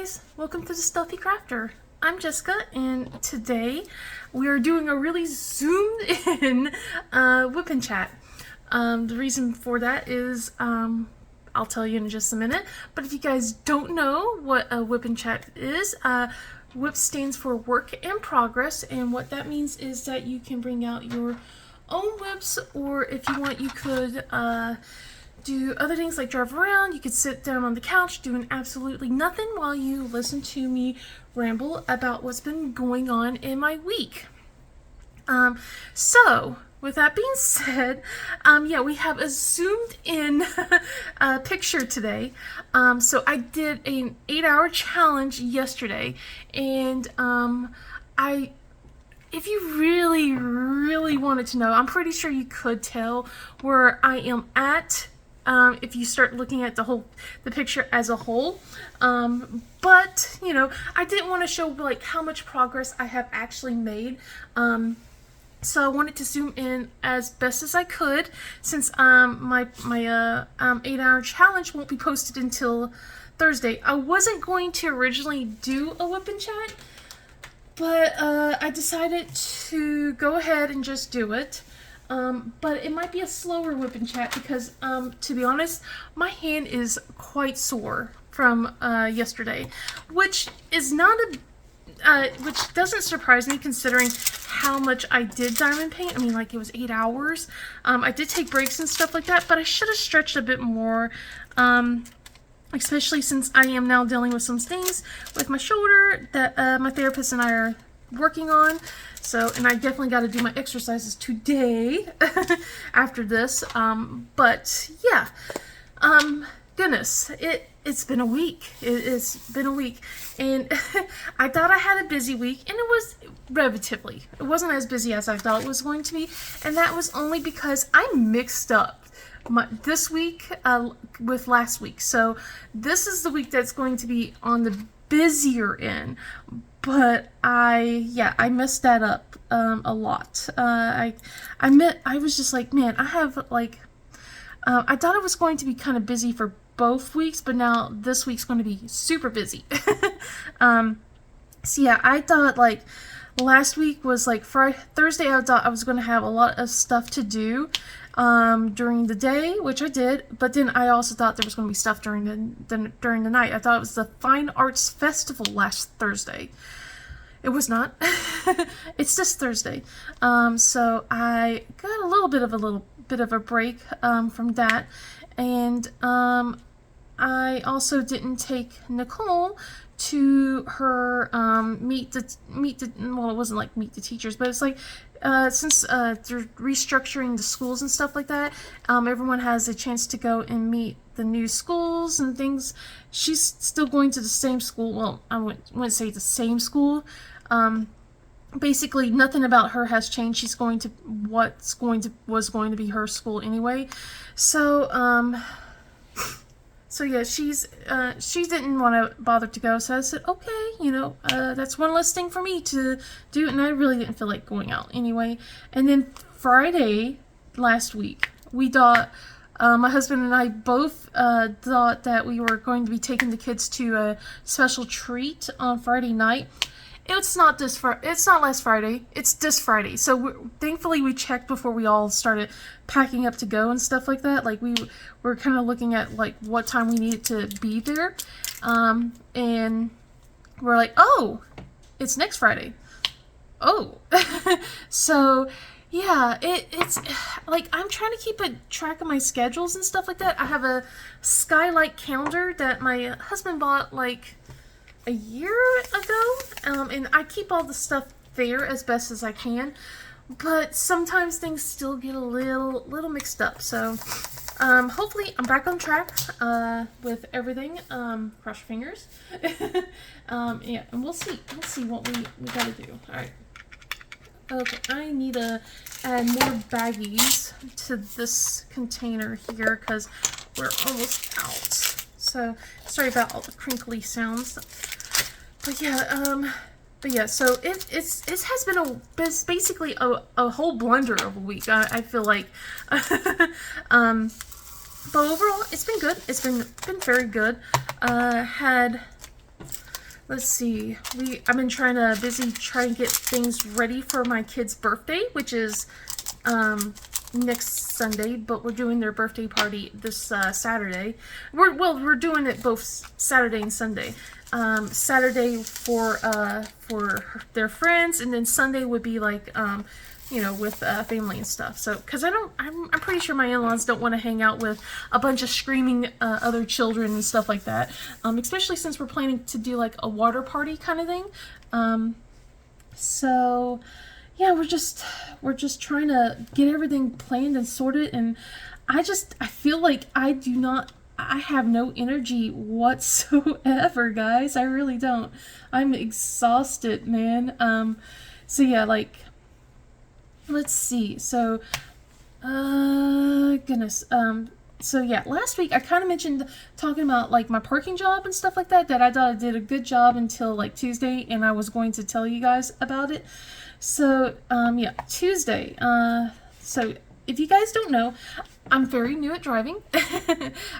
guys, welcome to the Stealthy Crafter. I'm Jessica, and today we are doing a really zoomed in Wip Chat. The reason for that is I'll tell you in just a minute, but if you guys don't know what a Wip Chat is, WIP stands for Work in Progress, and what that means is that you can bring out your own whips, or if you want, you could do other things like drive around. You could sit down on the couch doing absolutely nothing while you listen to me ramble about what's been going on in my week. So with that being said, yeah, we have a zoomed in picture today. So I did an 8-hour challenge yesterday, and if you really wanted to know, I'm pretty sure you could tell where I am at if you start looking at the picture as a whole. But you know, I didn't want to show like how much progress I have actually made. So I wanted to zoom in as best as I could, since my 8-hour challenge won't be posted until Thursday. I wasn't going to originally do a Wip Chat, but I decided to go ahead and just do it. But it might be a slower Wip Chat because, to be honest, my hand is quite sore from yesterday, which is not which doesn't surprise me considering how much I did diamond paint. I mean, like, it was 8 hours. I did take breaks and stuff like that, but I should have stretched a bit more, especially since I am now dealing with some things with my shoulder that my therapist and I are working on. So, and I definitely got to do my exercises today after this. But yeah, goodness, it's been a week. It's been a week, and I thought I had a busy week, and it was relatively. It wasn't as busy as I thought it was going to be, and that was only because I mixed up this week with last week. So this is the week that's going to be on the busier end. But I messed that up a lot. I was just like, man, I have like, I thought it was going to be kind of busy for both weeks, but now this week's going to be super busy. So yeah, I thought like last week was like Thursday. I thought I was going to have a lot of stuff to do during the day, which I did, but then I also thought there was going to be stuff during the night. I thought it was the Fine Arts Festival last Thursday. It was not. It's this Thursday. So I got a little bit of a break from that, and I also didn't take Nicole to her meet the well, it wasn't like meet the teachers, but it's like since they're restructuring the schools and stuff like that, everyone has a chance to go and meet the new schools and things. She's still going to the same school. Well, I wouldn't say the same school. Basically nothing about her has changed. She's going to was going to be her school anyway. So so yeah, she didn't want to bother to go, so I said, okay, you know, that's one less thing for me to do, and I really didn't feel like going out anyway. And then Friday last week, we thought, my husband and I both thought that we were going to be taking the kids to a special treat on Friday night. It's not last Friday. It's this Friday. So thankfully we checked before we all started packing up to go and stuff like that. Like we were kind of looking at like what time we needed to be there, and we're like, oh, it's next Friday. Oh, so yeah, it's like I'm trying to keep a track of my schedules and stuff like that. I have a skylight calendar that my husband bought like a year ago, and I keep all the stuff there as best as I can, but sometimes things still get a little mixed up. So hopefully I'm back on track with everything. Cross your fingers. Yeah, and we'll see what we gotta do. All right. Okay, I need to add more baggies to this container here because we're almost out. So sorry about all the crinkly sounds. But yeah, so it has been basically a whole blunder of a week. I feel like, but overall it's been good. It's been very good. Had let's see. I've been busy trying to get things ready for my kid's birthday, which is next Sunday, but we're doing their birthday party this Saturday. We're doing it both Saturday and Sunday. Saturday for their friends, and then Sunday would be like with family and stuff. So, because I'm pretty sure my in-laws don't want to hang out with a bunch of screaming other children and stuff like that. Especially since we're planning to do like a water party kind of thing. So, yeah, we're just trying to get everything planned and sorted, and I feel like I have no energy whatsoever, guys. I really don't. I'm exhausted, man. So yeah, like, let's see. So, goodness. So yeah, last week I kind of mentioned talking about like my parking job and stuff like that I thought I did a good job until like Tuesday, and I was going to tell you guys about it. So, yeah, Tuesday. So if you guys don't know, I'm very new at driving.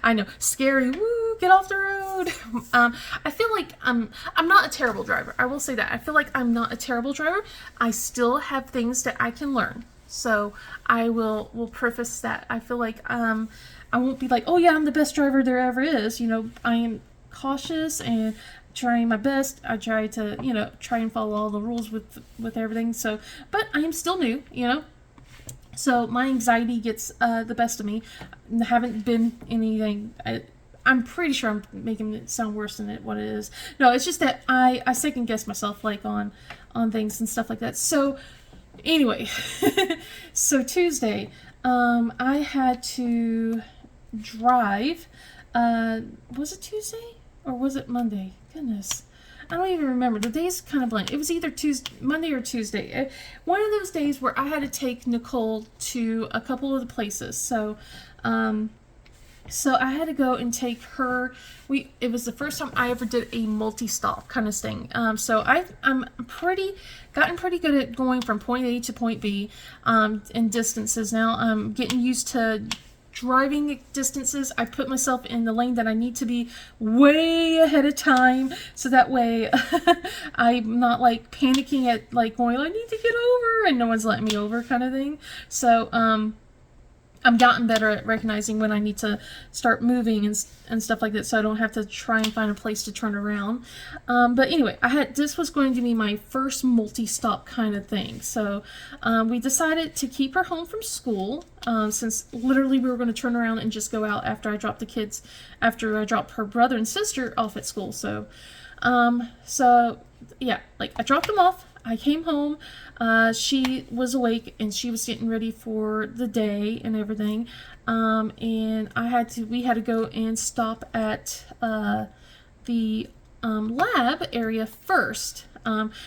I know, scary. Woo, get off the road. I feel like I'm not a terrible driver. I will say that. I feel like I'm not a terrible driver. I still have things that I can learn. So I will preface that. I feel like I won't be like, oh yeah, I'm the best driver there ever is. I am cautious and trying my best. I try to, try and follow all the rules with everything. So, but I am still new, So my anxiety gets the best of me. Haven't been anything. I'm pretty sure I'm making it sound worse than what it is. No, it's just that I second guess myself like on things and stuff like that. So anyway, so Tuesday, I had to drive. Was it Tuesday or was it Monday? Goodness. I don't even remember. The days kind of blend. It was either Monday or Tuesday. One of those days where I had to take Nicole to a couple of the places. So, so I had to go and take her. It was the first time I ever did a multi-stop kind of thing. So I'm gotten pretty good at going from point A to point B, in distances now. I'm getting used to driving distances. I put myself in the lane that I need to be way ahead of time, so that way I'm not like panicking at like going, I need to get over, and no one's letting me over kind of thing. So I've gotten better at recognizing when I need to start moving and stuff like that, so I don't have to try and find a place to turn around. But anyway, this was going to be my first multi-stop kind of thing. So we decided to keep her home from school, since literally we were going to turn around and just go out after I dropped her brother and sister off at school. So, so yeah, like I dropped them off. I came home, she was awake and she was getting ready for the day and everything, and we had to go and stop at the lab area first,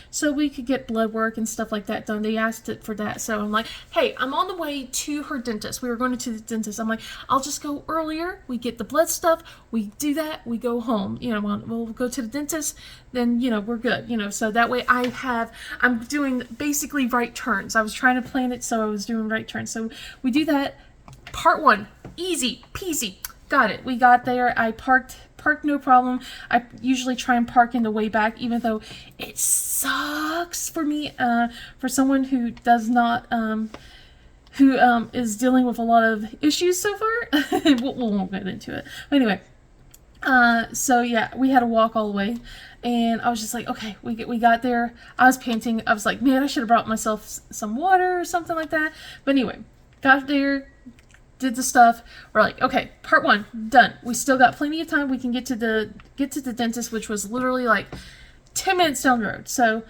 so we could get blood work and stuff like that done. They asked it for that, so I'm like, hey, I'm on the way to her dentist. We were going to the dentist. I'm like, I'll just go earlier. We get the blood stuff. We do that. We go home. We'll go to the dentist. Then, we're good. So that way I'm doing basically right turns. I was trying to plan it so I was doing right turns. So we do that. Part one, easy peasy. Got it. We got there. I parked no problem. I usually try and park in the way back, even though it sucks for me, for someone who does not, who is dealing with a lot of issues so far. We won't get into it. But anyway, so yeah, we had to walk all the way, and I was just like, okay, we got there. I was panting. I was like, man, I should have brought myself some water or something like that. But anyway, got there, did the stuff. We're like, okay, part one done. We still got plenty of time. We can get to the dentist, which was literally like 10 minutes down the road. So,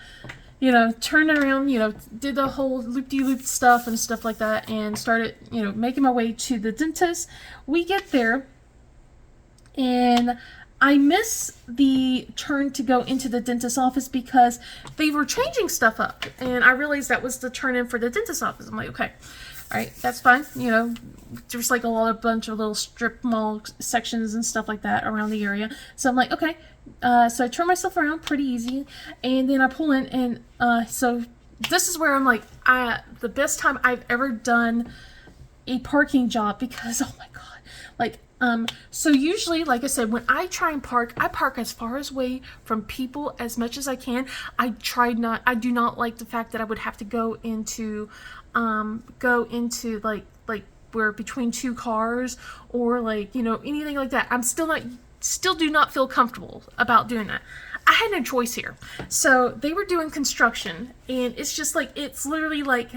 turned around, did the whole loop-de-loop stuff and stuff like that, and started, making my way to the dentist. We get there, and I miss the turn to go into the dentist's office because they were changing stuff up, and I realized that was the turn in for the dentist's office. I'm like, okay, all right, that's fine. There's like bunch of little strip mall sections and stuff like that around the area. So I'm like, okay. So I turn myself around pretty easy, and then I pull in, and so this is where I'm like, the best time I've ever done a parking job, because oh my god, like So usually, like I said, when I try and park, I park as far away from people as much as I can. I do not like the fact that I would have to go into like where between two cars or like, you know, anything like that. Still do not feel comfortable about doing that. I had no choice here. So they were doing construction, and it's just like, it's literally like,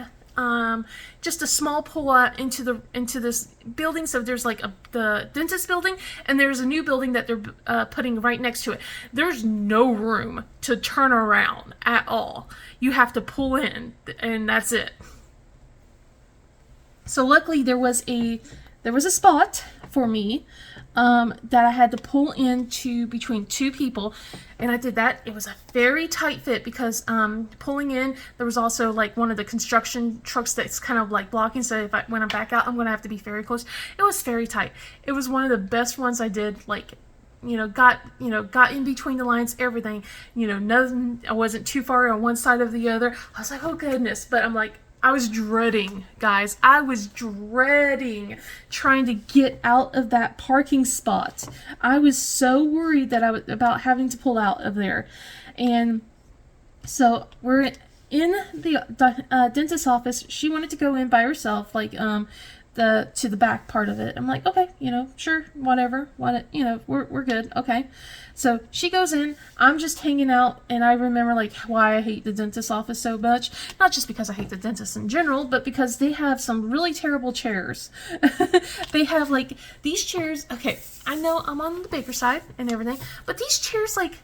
just a small pull out into this building. So there's like the dentist building, and there's a new building that they're putting right next to it. There's no room to turn around at all. You have to pull in, and that's it. So luckily there was a spot for me that I had to pull into between two people, and I did that. It was a very tight fit because pulling in, there was also like one of the construction trucks that's kind of like blocking, so when I back out, I'm going to have to be very close. It was very tight. It was one of the best ones I did, like, got in between the lines, everything, nothing, I wasn't too far on one side or the other. I was like, oh goodness, but I'm like, I was dreading, guys. I was dreading trying to get out of that parking spot. I was so worried that about having to pull out of there. And so we're in the dentist's office. She wanted to go in by herself, like to the back part of it. I'm like, okay, sure, whatever. We're good. Okay. So she goes in, I'm just hanging out, and I remember like why I hate the dentist's office so much. Not just because I hate the dentist in general, but because they have some really terrible chairs. They have like these chairs. Okay, I know I'm on the bigger side and everything, but these chairs, like,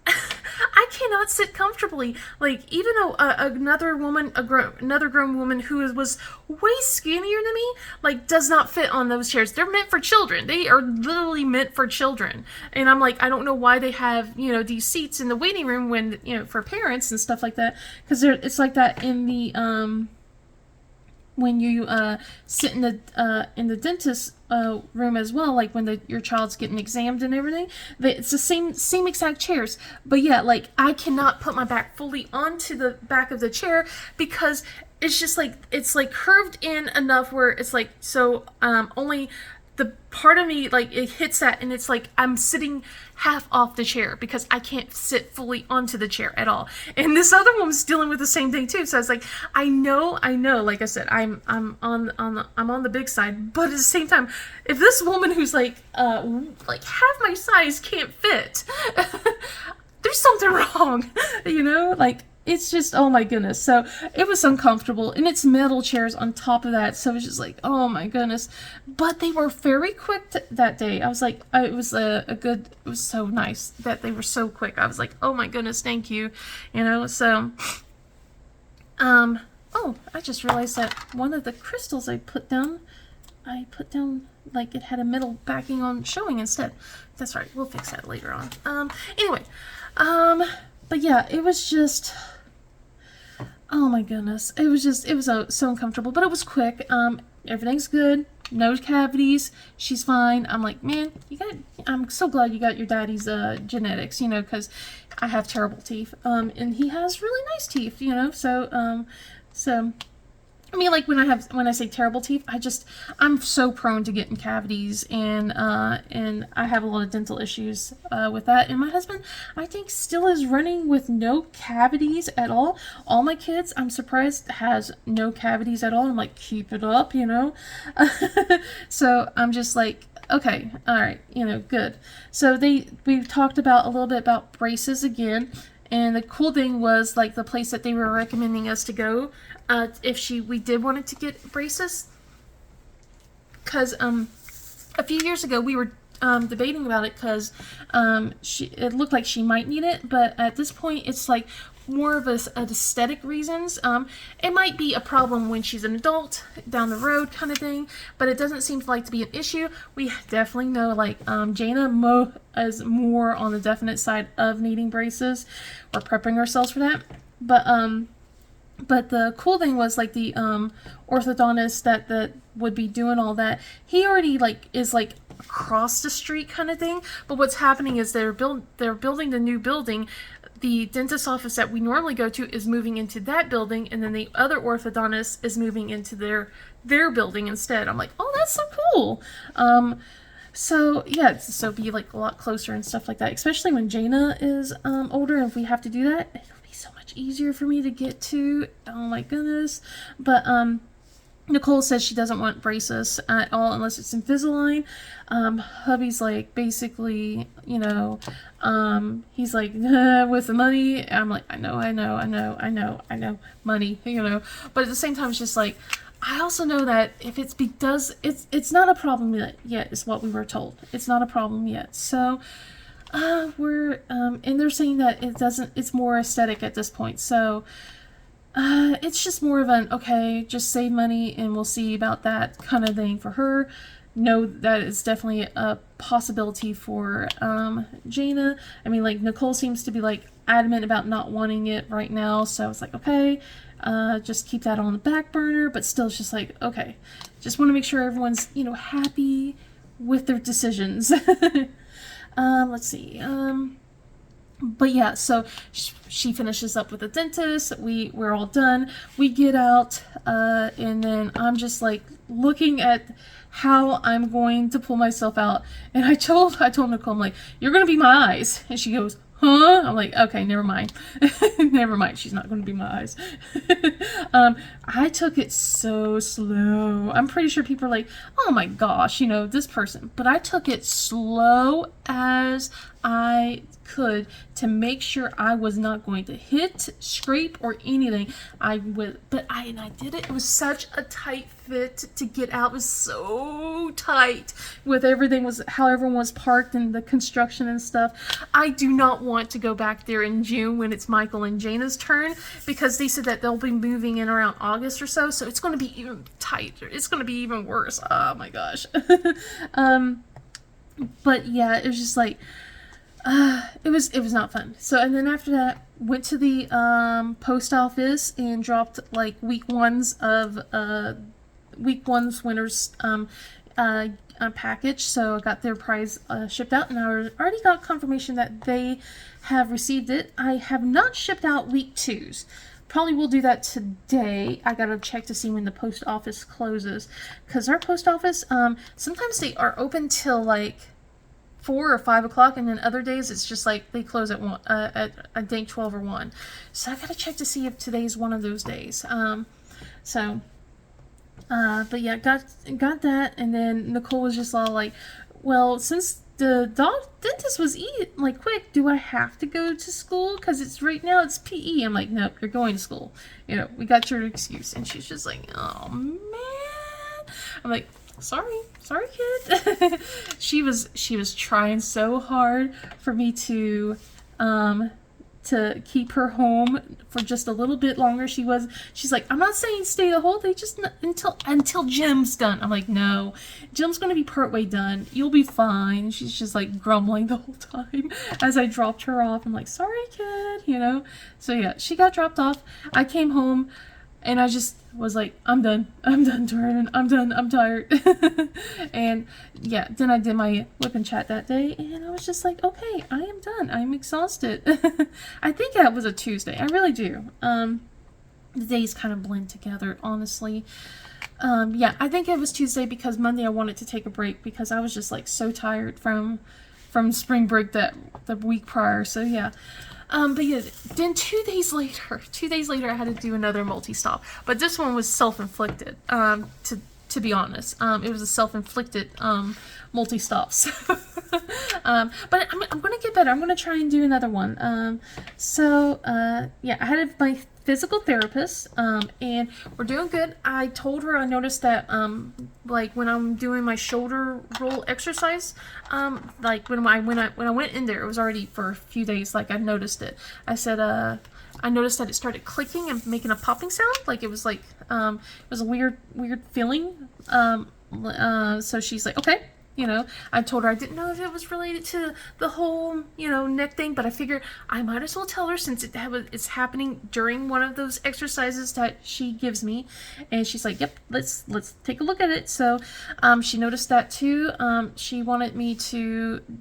I cannot sit comfortably. Like, even another grown woman who was way skinnier than me, like, does not fit on those chairs. They're meant for children. They are literally meant for children. And I'm like, I don't know why they have, these seats in the waiting room when, for parents and stuff like that. Because it's like that in the, when you sit in the dentist room as well, like when your child's getting examined and everything, it's the same exact chairs. But yeah, like, I cannot put my back fully onto the back of the chair because it's just like, it's like curved in enough where it's like, so only the part of me, like, it hits that, and it's like I'm sitting half off the chair because I can't sit fully onto the chair at all. And this other woman's dealing with the same thing too. So I was like, I know. Like I said, I'm on the big side, but at the same time, if this woman who's like half my size can't fit, there's something wrong, like. It's just, oh my goodness. So it was uncomfortable, and it's metal chairs on top of that. So it was just like, oh my goodness. But they were very quick that day. I was like, it was it was so nice that they were so quick. I was like, oh my goodness, thank you. So, oh, I just realized that one of the crystals I put down, like it had a metal backing on showing instead. That's right. We'll fix that later on. Anyway, but yeah, it was just, oh my goodness. It was so uncomfortable, but it was quick. Everything's good. No cavities. She's fine. I'm like, man, I'm so glad you got your daddy's genetics, because I have terrible teeth. And he has really nice teeth, so I mean, like, when I say terrible teeth, I'm so prone to getting cavities, and I have a lot of dental issues with that. And my husband, I think, still is running with no cavities at all. All my kids, I'm surprised, has no cavities at all. I'm like, keep it up, So I'm just like, okay, all right, good. So we've talked a little bit about braces again. And the cool thing was, like, the place that they were recommending us to go, if we did wanted to get braces, because a few years ago we were debating about it, because it looked like she might need it, but at this point it's like more of an aesthetic reasons. It might be a problem when she's an adult down the road kind of thing, but it doesn't seem like to be an issue. We definitely know, like, Jana is more on the definite side of needing braces. We're prepping ourselves for that, but the cool thing was, like, the orthodontist that would be doing all that, he already, like, is like across the street kind of thing. But what's happening is they're building the new building. The dentist office that we normally go to is moving into that building, and then the other orthodontist is moving into their building instead. I'm like, oh, that's so cool. So yeah, so be like a lot closer and stuff like that. Especially when Jaina is older, and if we have to do that, it'll be so much easier for me to get to. Oh my goodness! But Nicole says she doesn't want braces at all unless it's Invisalign. Hubby's like, basically, you know, he's like, with the money. I'm like, I know, money, you know. But at the same time, it's just like, I also know that if it's not a problem yet, is what we were told. It's not a problem yet. So, and they're saying that it's more aesthetic at this point. So, it's just more of an, okay, just save money and we'll see about that kind of thing for her. No, that is definitely a possibility for Jaina. I mean, like, Nicole seems to be, like, adamant about not wanting it right now. So I was like, okay, just keep that on the back burner. But still, it's just like, okay, just want to make sure everyone's, you know, happy with their decisions. Let's see. But yeah, so she finishes up with the dentist. We're all done. We get out, and then I'm just like looking at how I'm going to pull myself out. And I told Nicole, I'm like, you're gonna be my eyes. And she goes, huh? I'm like, okay, never mind. Never mind. She's not going to be my eyes. I took it so slow. I'm pretty sure people are like, oh my gosh, you know, this person. But I took it slow as I could to make sure I was not going to hit, scrape, or anything. I did it. It was such a tight fit to get out. It was so tight with how everyone was parked and the construction and stuff. I do not want to go back there in June when it's Michael and Jaina's turn, because they said that they'll be moving in around August or so. So it's going to be even tighter. It's going to be even worse. Oh my gosh. But yeah, it was just like, it was not fun. So, and then after that, went to the post office and dropped like week one's winners package. So I got their prize shipped out, and I already got confirmation that they have received it. I have not shipped out week twos. Probably will do that today. I gotta check to see when the post office closes, because our post office sometimes they are open till like 4 or 5 o'clock, and then other days it's just like they close at 1 at I think 12 or 1. So I gotta check to see if today's one of those days. But yeah, got that, and then Nicole was just all like, well, since the dentist was like quick, do I have to go to school? Because it's right now it's PE. I'm like, nope, you're going to school. You know, we got your excuse. And she's just like, oh man. I'm like, sorry kid. she was trying so hard for me to keep her home for just a little bit longer. She's like, I'm not saying stay the whole day, just until gym's done. I'm like, no, gym's gonna be partway done, you'll be fine. She's just like grumbling the whole time as I dropped her off. I'm like, sorry kid, you know. So yeah, she got dropped off. I came home and I just was like, I'm done, Jordan. I'm done. I'm tired. And yeah, then I did my Wip Chat that day, and I was just like, okay, I am done. I'm exhausted. I think that was a Tuesday. I really do. The days kind of blend together, honestly. Yeah, I think it was Tuesday, because Monday I wanted to take a break because I was just like so tired from spring break the week prior. So yeah. But yeah, then 2 days later, I had to do another multi-stop. But this one was self-inflicted, to be honest. It was a self-inflicted multi-stop. But I'm going to get better. I'm going to try and do another one. Yeah, I had my physical therapist, and we're doing good. I told her I noticed that, like when I'm doing my shoulder roll exercise, like when I went in there, it was already for a few days. Like I noticed it. I said, I noticed that it started clicking and making a popping sound. Like it was like, it was a weird feeling. So she's like, okay. You know, I told her I didn't know if it was related to the whole, you know, neck thing, but I figured I might as well tell her since it's happening during one of those exercises that she gives me. And she's like, yep, let's take a look at it. So she noticed that too. She wanted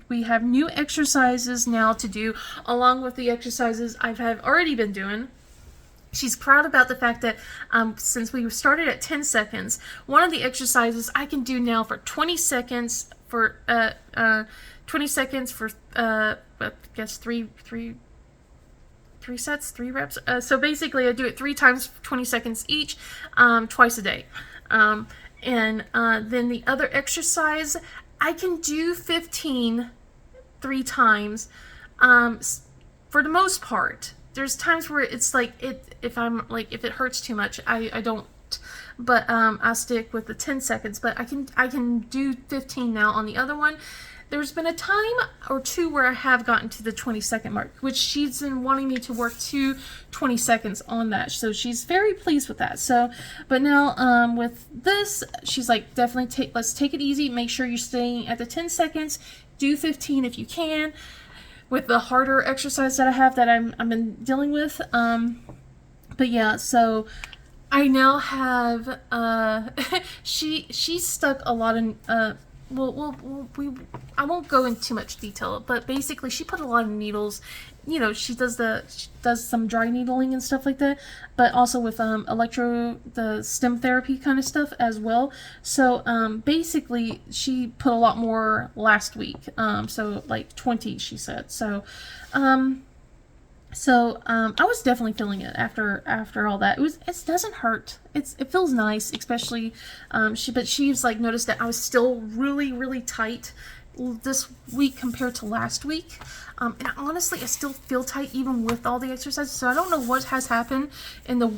we have new exercises now to do along with the exercises I have already been doing. She's proud about the fact that since we started at 10 seconds, one of the exercises I can do now for 20 seconds for 20 seconds for I guess three sets, 3 reps. So basically I do it 3 times, 20 seconds each, twice a day. And then the other exercise, I can do 15 3 times. For the most part, there's times where it's like if it hurts too much, I don't. But I'll stick with the 10 seconds. But I can do 15 now on the other one. There's been a time or two where I have gotten to the 20-second mark, which she's been wanting me to work 20 seconds on that. So she's very pleased with that. So, but now with this, she's like, definitely let's take it easy. Make sure you're staying at the 10 seconds. Do 15 if you can. With the harder exercise that I have that I've been dealing with. But yeah, so I now have she stuck a lot in I won't go into too much detail, but basically she put a lot of needles. You know, she does some dry needling and stuff like that, but also with the stem therapy kind of stuff as well. So basically she put a lot more last week. So like 20, she said. So I was definitely feeling it after all that. It doesn't hurt. It feels nice, especially she's like noticed that I was still really, really tight this week compared to last week. And honestly, I still feel tight even with all the exercises. So I don't know what has happened in the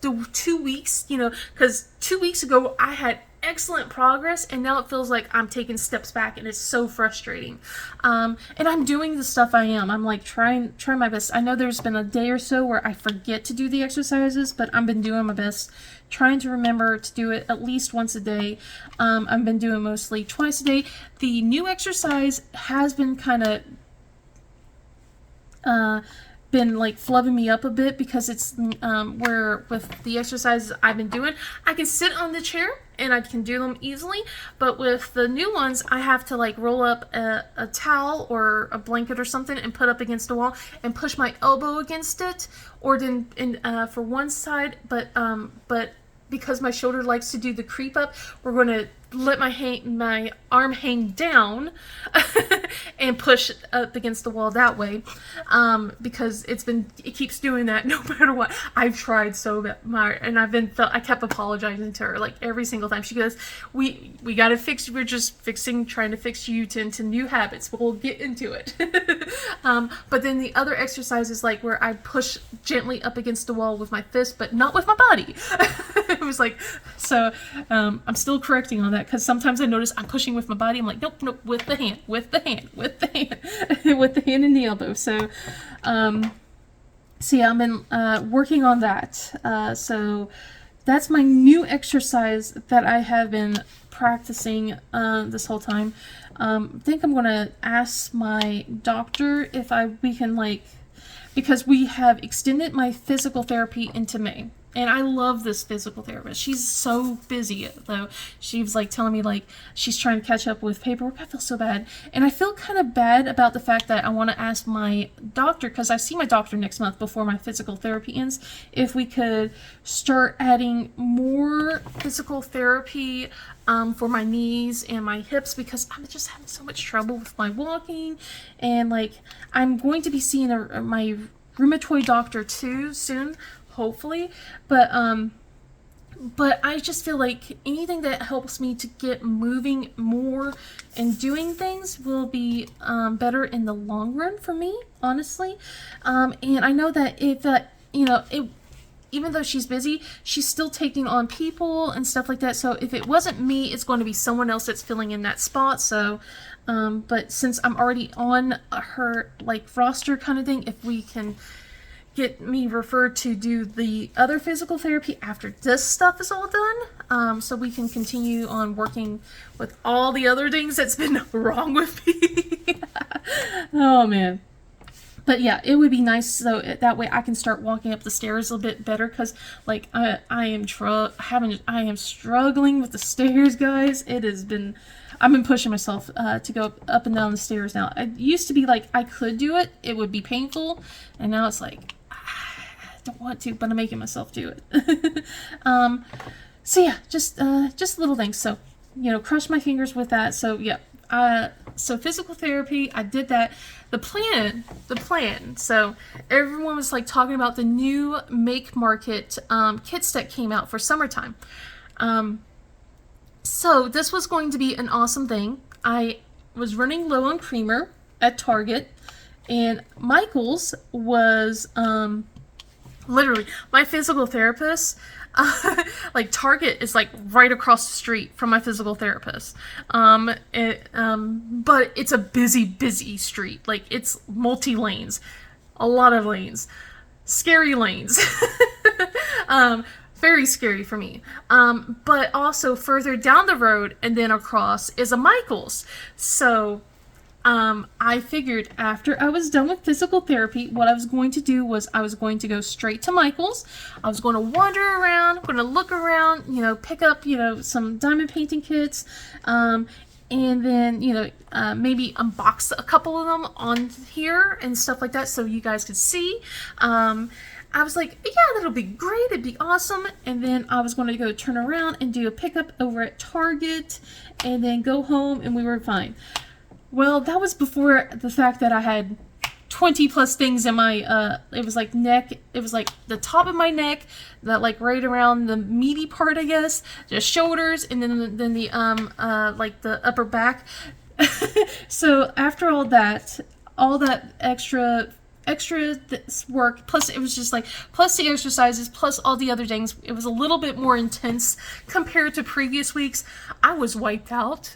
2 weeks, you know, because 2 weeks ago I had excellent progress, and now it feels like I'm taking steps back, and it's so frustrating. And I'm doing the stuff I am. I'm like trying my best. I know there's been a day or so where I forget to do the exercises, but I've been doing my best, trying to remember to do it at least once a day. I've been doing mostly twice a day. The new exercise has been kind of been like flubbing me up a bit, because it's where with the exercises I've been doing, I can sit on the chair and I can do them easily, but with the new ones I have to like roll up a towel or a blanket or something and put up against the wall and push my elbow against it, or then for one side, but because my shoulder likes to do the creep up, we're going to let my arm hang down and push up against the wall that way, because it keeps doing that no matter what. I've tried so bad, and I kept apologizing to her like every single time. She goes, we got to fix, we're just trying to fix you into new habits. We'll get into it. But then the other exercise is like where I push gently up against the wall with my fist, but not with my body. It was like, so I'm still correcting on that, because sometimes I notice I'm pushing with my body. I'm like, nope, with the hand, with the hand with the hand and the elbow. So yeah, I've been working on that. So that's my new exercise that I have been practicing this whole time. I think I'm gonna ask my doctor if we can because we have extended my physical therapy into May. And I love this physical therapist. She's so busy, though. She was telling me she's trying to catch up with paperwork. I feel so bad. And I feel kind of bad about the fact that I want to ask my doctor, because I see my doctor next month before my physical therapy ends, if we could start adding more physical therapy for my knees and my hips, because I'm just having so much trouble with my walking. And I'm going to be seeing my rheumatoid doctor too soon, hopefully, but I just feel like anything that helps me to get moving more and doing things will be better in the long run for me, honestly. And I know that even though she's busy, she's still taking on people and stuff like that. So if it wasn't me, it's going to be someone else that's filling in that spot. So, but since I'm already on her roster kind of thing, if we can get me referred to do the other physical therapy after this stuff is all done, so we can continue on working with all the other things that's been wrong with me. Oh man. But yeah, it would be nice, so that way I can start walking up the stairs a little bit better, because I am struggling with the stairs, guys. I've been pushing myself to go up and down the stairs now. It used to be I could do it, it would be painful, and now it's I don't want to, but I'm making myself do it. So yeah, just little things. So, cross my fingers with that. So yeah, so physical therapy, I did that. The plan. So everyone was like talking about the new Make Market kits that came out for summertime. So this was going to be an awesome thing. I was running low on creamer at Target, and Michael's was literally my physical therapist. Like Target is like right across the street from my physical therapist. But it's a busy street. Like it's multi-lanes, a lot of lanes, scary lanes. Very scary for me. But also further down the road and then across is a Michael's. So I figured after I was done with physical therapy, what I was going to do was I was going to go straight to Michael's. I was going to wander around, going to look around, pick up, some diamond painting kits, and then, maybe unbox a couple of them on here and stuff like that so you guys could see. I was like, yeah, that'll be great. It'd be awesome. And then I was going to go turn around and do a pickup over at Target and then go home, and we were fine. Well, that was before the fact that I had 20 plus things in my, it was like neck, it was like the top of my neck, that like right around the meaty part, I guess, the shoulders, and then the, like the upper back. So after all that extra work, plus it was just like, plus the exercises, plus all the other things, it was a little bit more intense compared to previous weeks. I was wiped out.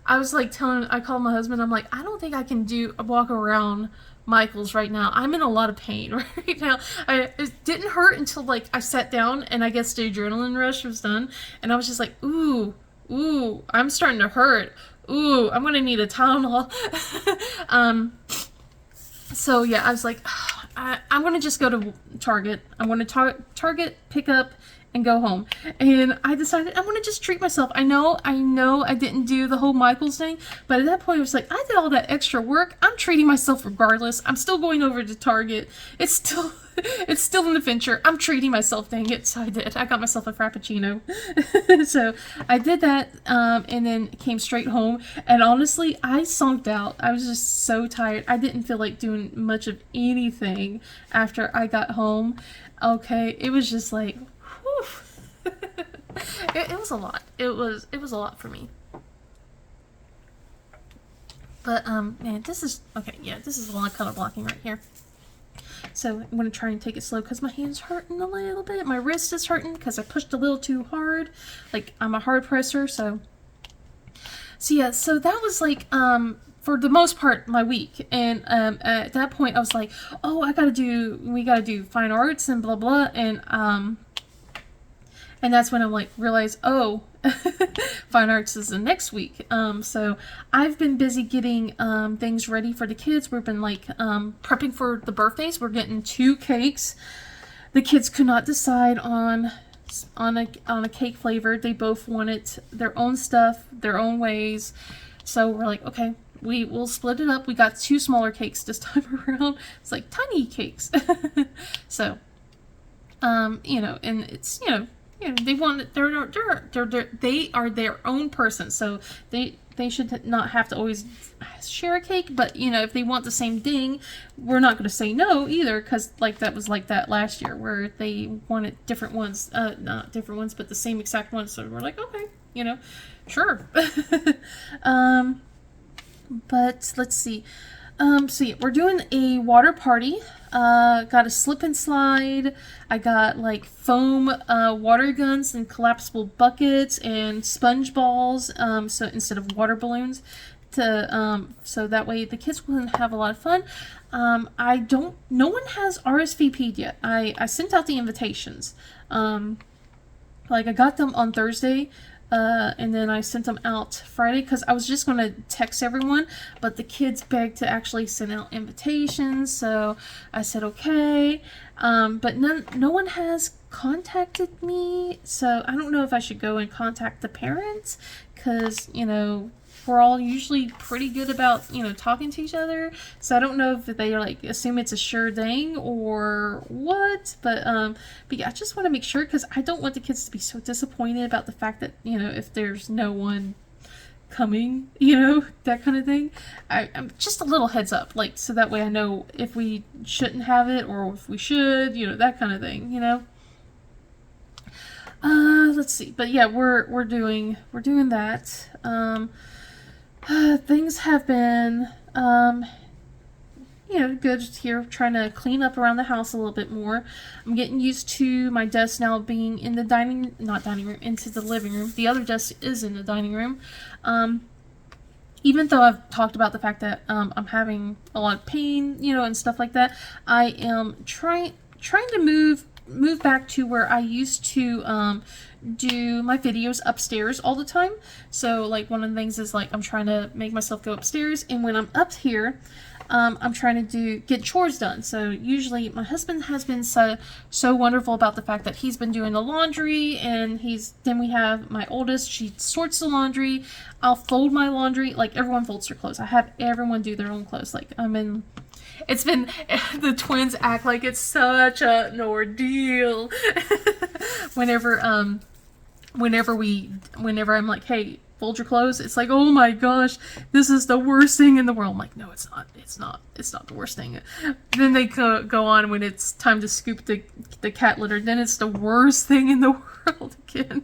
I called my husband, I'm like, I don't think I can walk around Michael's right now. I'm in a lot of pain right now. It didn't hurt until like I sat down and I guess the adrenaline rush was done, and I was just like, ooh, I'm starting to hurt. Ooh, I'm gonna need a Tylenol. So yeah, I was like, I'm going to just go to Target. I'm going to Target, pick up, and go home. And I decided I'm going to just treat myself. I know I didn't do the whole Michael's thing, but at that point I was like, I did all that extra work. I'm treating myself regardless. I'm still going over to Target. It's still an adventure. I'm treating myself, dang it. So I did. I got myself a Frappuccino. So I did that, and then came straight home. And honestly, I zonked out. I was just so tired. I didn't feel like doing much of anything after I got home. Okay, it was just like, whew. It was a lot. It was a lot for me. But man, this is a lot of color blocking right here. So I'm going to try and take it slow because my hand's hurting a little bit. My wrist is hurting because I pushed a little too hard. Like, I'm a hard presser, so yeah, so that was like, for the most part, my week. And at that point, I was like, oh, we gotta do fine arts and blah, blah, and that's when I like realized, oh, fine arts is the next week. So I've been busy getting things ready for the kids. We've been like prepping for the birthdays. We're getting 2 cakes. The kids could not decide on a cake flavor. They both wanted their own stuff, their own ways. So we're like, okay, we'll split it up. We got 2 smaller cakes this time around. It's like tiny cakes. So, and it's, they want it. They are their own person, so they should not have to always share a cake. But if they want the same thing, we're not going to say no either, because like that was like that last year where they wanted different ones, not different ones, but the same exact ones. So we're like, okay, sure. But let's see. So yeah, we're doing a water party. Got a slip and slide. I got like foam water guns and collapsible buckets and sponge balls. So instead of water balloons, so that way the kids will have a lot of fun. No one has RSVP'd yet. I sent out the invitations. Like I got them on Thursday. And then I sent them out Friday because I was just going to text everyone, but the kids begged to actually send out invitations, so I said okay. But no one has contacted me, so I don't know if I should go and contact the parents, because, we're all usually pretty good about, talking to each other. So I don't know if they like assume it's a sure thing or what. But yeah, I just want to make sure, because I don't want the kids to be so disappointed about the fact that, if there's no one coming, you know, that kind of thing. I'm just a little heads up, like, so that way I know if we shouldn't have it or if we should, you know, that kind of thing, you know. Let's see, but yeah, we're doing that. Things have been, you know, good here, trying to clean up around the house a little bit more. I'm getting used to my desk now being in the not dining room, into the living room. The other desk is in the dining room. Even though I've talked about the fact that I'm having a lot of pain, you know, and stuff like that, I am trying to move back to where I used to do my videos upstairs all the time. So like one of the things is like I'm trying to make myself go upstairs, and when I'm up here, I'm trying to get chores done. So usually my husband has been so wonderful about the fact that he's been doing the laundry, and then we have my oldest, she sorts the laundry. I'll fold my laundry, like everyone folds their clothes. I have everyone do their own clothes. Like it's been, the twins act like it's such an ordeal. whenever I'm like, hey, fold your clothes, it's like, oh my gosh, this is the worst thing in the world. I'm like, no, it's not the worst thing. Then they go on when it's time to scoop the cat litter, then it's the worst thing in the world again.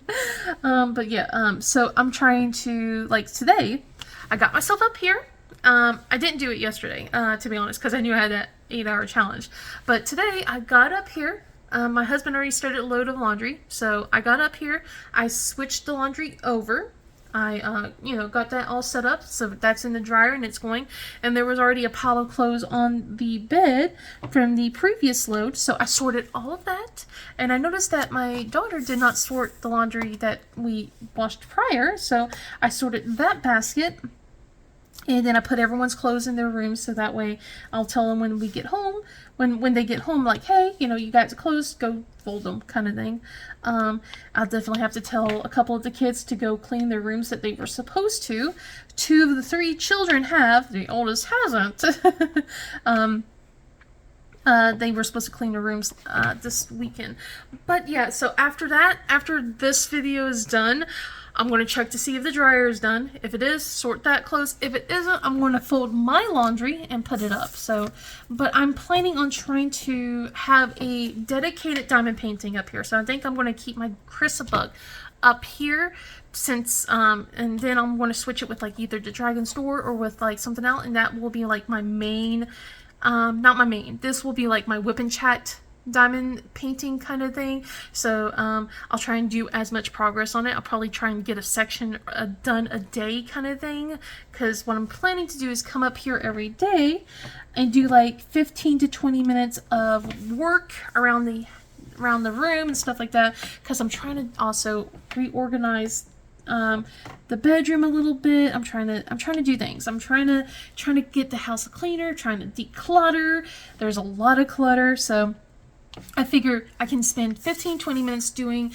But yeah, so I'm trying to, like today, I got myself up here. I didn't do it yesterday, to be honest, because I knew I had that 8-hour challenge. But today, I got up here. My husband already started a load of laundry, so I got up here. I switched the laundry over. I, you know, got that all set up, so that's in the dryer and it's going. And there was already a pile of clothes on the bed from the previous load, so I sorted all of that. And I noticed that my daughter did not sort the laundry that we washed prior, so I sorted that basket. And then I put everyone's clothes in their rooms, so that way I'll tell them when we get home, when they get home, like, hey, you know, you got the clothes, go fold them, kind of thing. I'll definitely have to tell a couple of the kids to go clean their rooms that they were supposed to. 2 of the 3 children have, the oldest hasn't. They were supposed to clean their rooms this weekend. But yeah, so after this video is done, I'm going to check to see if the dryer is done. If it is, sort that clothes. If it isn't, I'm going to fold my laundry and put it up. So, but I'm planning on trying to have a dedicated diamond painting up here. So I think I'm going to keep my Chrissabug up here, since and then I'm going to switch it with like either the Dragon's Door or with like something else, and that will be like my main, not my main. This will be like my Wip Chat diamond painting kind of thing. So I'll try and do as much progress on it. I'll probably try and get a section done a day kind of thing, because what I'm planning to do is come up here every day and do like 15 to 20 minutes of work around the room and stuff like that, because I'm trying to also reorganize the bedroom a little bit. I'm trying to do things. I'm trying to get the house cleaner, trying to declutter. There's a lot of clutter, so I figure I can spend 15-20 minutes doing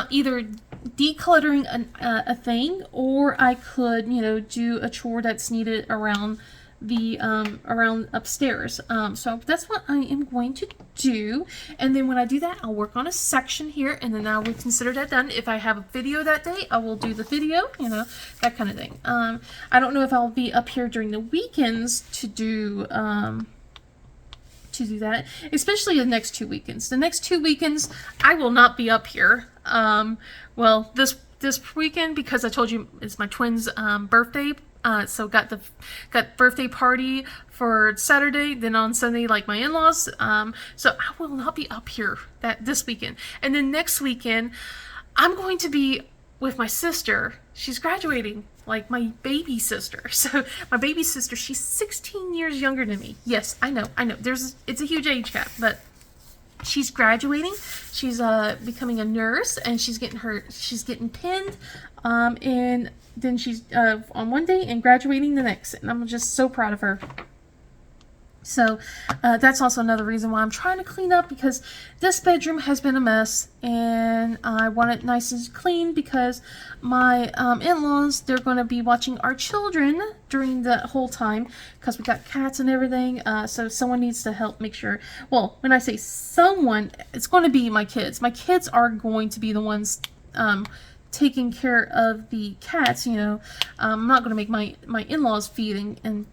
either decluttering a thing, or I could, you know, do a chore that's needed around the around upstairs. So that's what I am going to do, and then when I do that, I'll work on a section here, and then I will consider that done. If I have a video that day, I will do the video, you know, that kind of thing. I don't know if I'll be up here during the weekends to do that, especially the next 2 weekends. The next 2 weekends, I will not be up here. Well, this weekend, because I told you it's my twins' birthday. So got birthday party for Saturday. Then on Sunday, like my in-laws. So I will not be up here this weekend. And then next weekend, I'm going to be with my sister. She's graduating, like my baby sister. So my baby sister, she's 16 years younger than me. Yes, I know. It's a huge age gap, but she's graduating. She's becoming a nurse, and she's getting pinned, and then she's on one day and graduating the next. And I'm just so proud of her. So that's also another reason why I'm trying to clean up, because this bedroom has been a mess, and I want it nice and clean, because my in-laws, they're going to be watching our children during the whole time, because we got cats and everything. So someone needs to help make sure. Well, when I say someone, it's going to be my kids. My kids are going to be the ones taking care of the cats, you know, I'm not going to make my in-laws feed and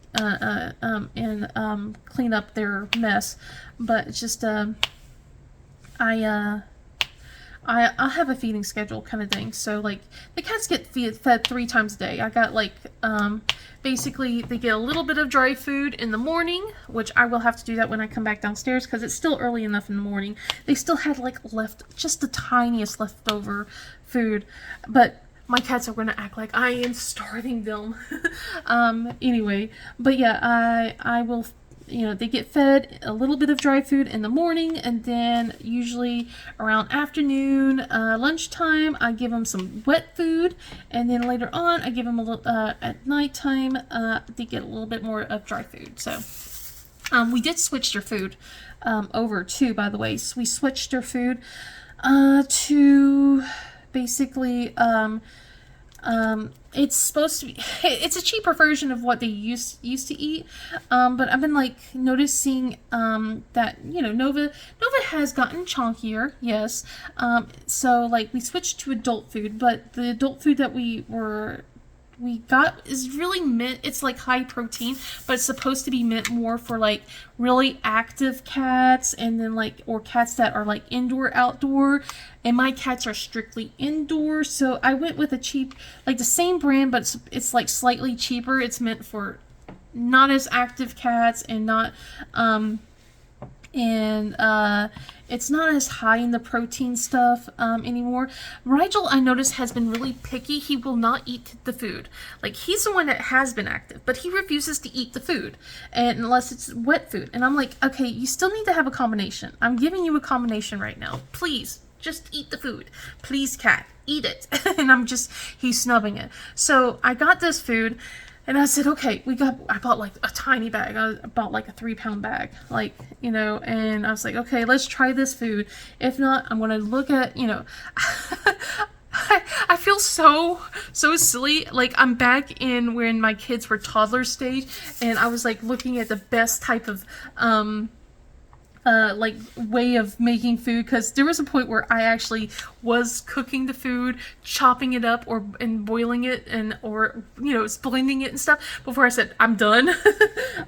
clean up their mess, but it's just I'll have a feeding schedule kind of thing. So like the cats get fed 3 times a day. I got like basically they get a little bit of dry food in the morning, which I will have to do that when I come back downstairs because it's still early enough in the morning. They still had like just the tiniest leftover food, but my cats are going to act like I am starving them. Anyway, but yeah, I will, you know, they get fed a little bit of dry food in the morning, and then usually around afternoon, lunchtime, I give them some wet food, and then later on, I give them a little, at nighttime, they get a little bit more of dry food. So, we did switch their food, over too, by the way. So we switched their food, to basically, it's supposed to be, it's a cheaper version of what they used to eat, but I've been like noticing that, you know, Nova has gotten chunkier, yes, so like we switched to adult food, but the adult food that we got is really meant, it's like high protein, but it's supposed to be meant more for like really active cats, and then like, or cats that are like indoor, outdoor, and my cats are strictly indoor. So I went with a cheap, like the same brand, but it's like slightly cheaper. It's meant for not as active cats, and not it's not as high in the protein stuff anymore. Rigel, I noticed, has been really picky. He will not eat the food. Like, he's the one that has been active, but he refuses to eat the food, and unless it's wet food. And I'm like, okay, you still need to have a combination. I'm giving you a combination right now. Please, just eat the food. Please, cat, eat it. And he's snubbing it. So I got this food, and I said, okay, I bought like a tiny bag. I bought like a 3-pound bag, like, you know, and I was like, okay, let's try this food. If not, I'm going to look at, you know, I feel so silly. Like, I'm back in when my kids were toddler stage, and I was like looking at the best type of, like way of making food, because there was a point where I actually was cooking the food, chopping it up and boiling it, or you know, blending it and stuff before I said I'm done.